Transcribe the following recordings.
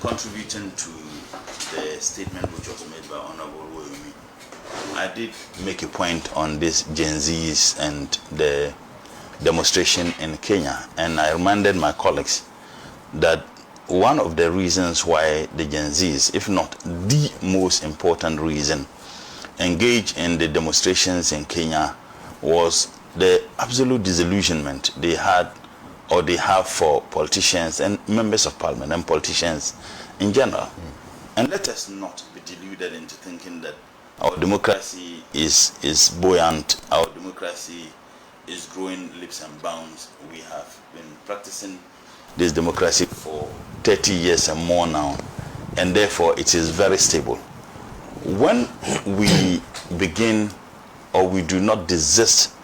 contributing to the statement which was made by Honorable Woyomi, I did make a point on this Gen Zs and the demonstration in Kenya, and I reminded my colleagues that one of the reasons why the Gen Zs, if not the most important reason, engaged in the demonstrations in Kenya was the absolute disillusionment they had or they have for politicians and members of parliament and politicians in general. And let us not be deluded into thinking that our democracy is buoyant, our democracy is growing leaps and bounds. We have been practicing this democracy for 30 years and more now, and therefore it is very stable. When we begin or we do not desist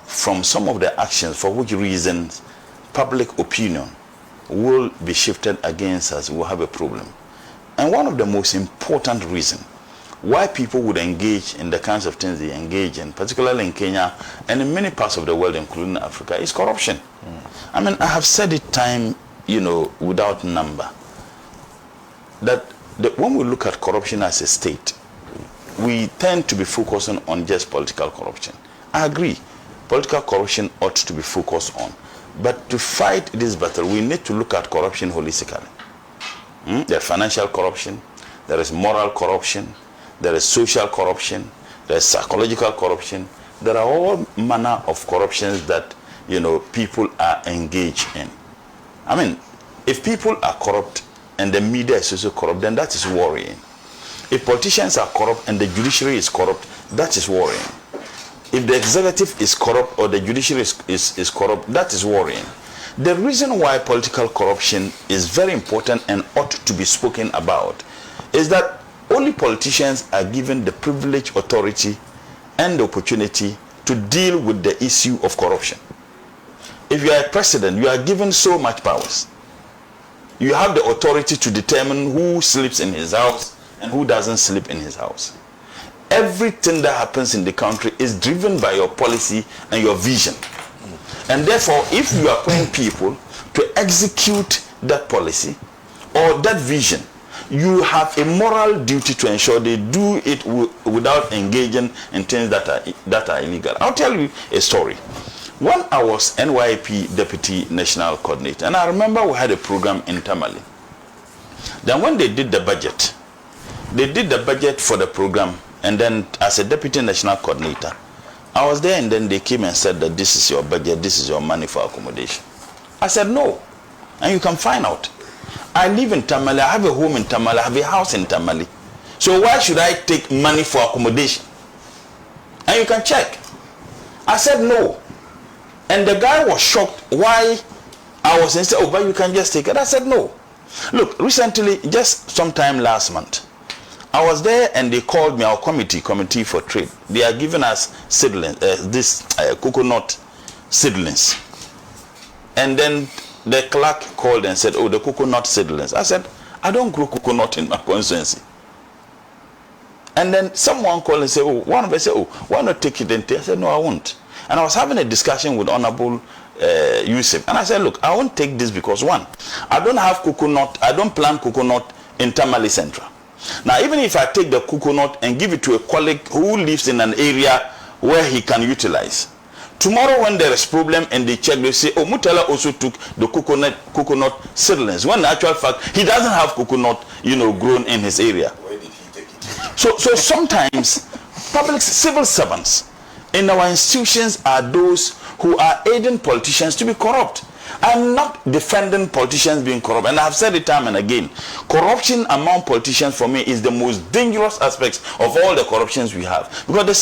from some of the actions for which reasons public opinion will be shifted against us, we'll have a problem. And one of the most important reasons why people would engage in the kinds of things they engage in, particularly in Kenya and in many parts of the world, including Africa, is corruption. I mean, I have said it time, without number, that when we look at corruption as a state, we tend to be focusing on just political corruption. I agree, political corruption ought to be focused on. But to fight this battle, we need to look at corruption holistically. There's financial corruption, there is moral corruption, there is social corruption, there is psychological corruption. There are all manner of corruptions that people are engaged in. I mean, if people are corrupt and the media is also corrupt, then that is worrying. If politicians are corrupt and the judiciary is corrupt, that is worrying. If the executive is corrupt or the judiciary is corrupt, that is worrying. The reason why political corruption is very important and ought to be spoken about is that only politicians are given the privilege, authority, and the opportunity to deal with the issue of corruption. If you are a president, you are given so much powers. You have the authority to determine who sleeps in his house and who doesn't sleep in his house. Everything that happens in the country is driven by your policy and your vision. And therefore, if you appoint people to execute that policy or that vision, you have a moral duty to ensure they do it without engaging in things that are illegal. I'll tell you a story. When I was NYP Deputy National Coordinator, and I remember we had a program in Tamale. Then when they did the budget for the program, and then as a Deputy National Coordinator, I was there, and then they came and said that this is your budget, this is your money for accommodation. I said no, and you can find out. I live in Tamale, I have a home in Tamale, I have a house in Tamale. So why should I take money for accommodation? And you can check. I said no. And the guy was shocked why I was saying, oh, but you can just take it. I said no. Look, recently, just sometime last month, I was there and they called me, our committee for trade. They are giving us seedlings, coconut seedlings. And then the clerk called and said, oh, the coconut seedlings. I said, I don't grow coconut in my constituency. And then someone called and said, oh, one of them said, oh, why not take it and take? I said, no, I won't. And I was having a discussion with Honorable Yusuf. And I said, look, I won't take this because one, I don't plant coconut in Tamale Central. Now, even if I take the coconut and give it to a colleague who lives in an area where he can utilize, tomorrow when there is problem and they check, they say, oh, Murtala also took the coconut seedlings. When in actual fact, he doesn't have coconut, grown in his area. Why did he take it? So sometimes civil servants in our institutions are those who are aiding politicians to be corrupt. I'm not defending politicians being corrupt, and I've said it time and again. Corruption among politicians for me is the most dangerous aspect of all the corruptions we have, because the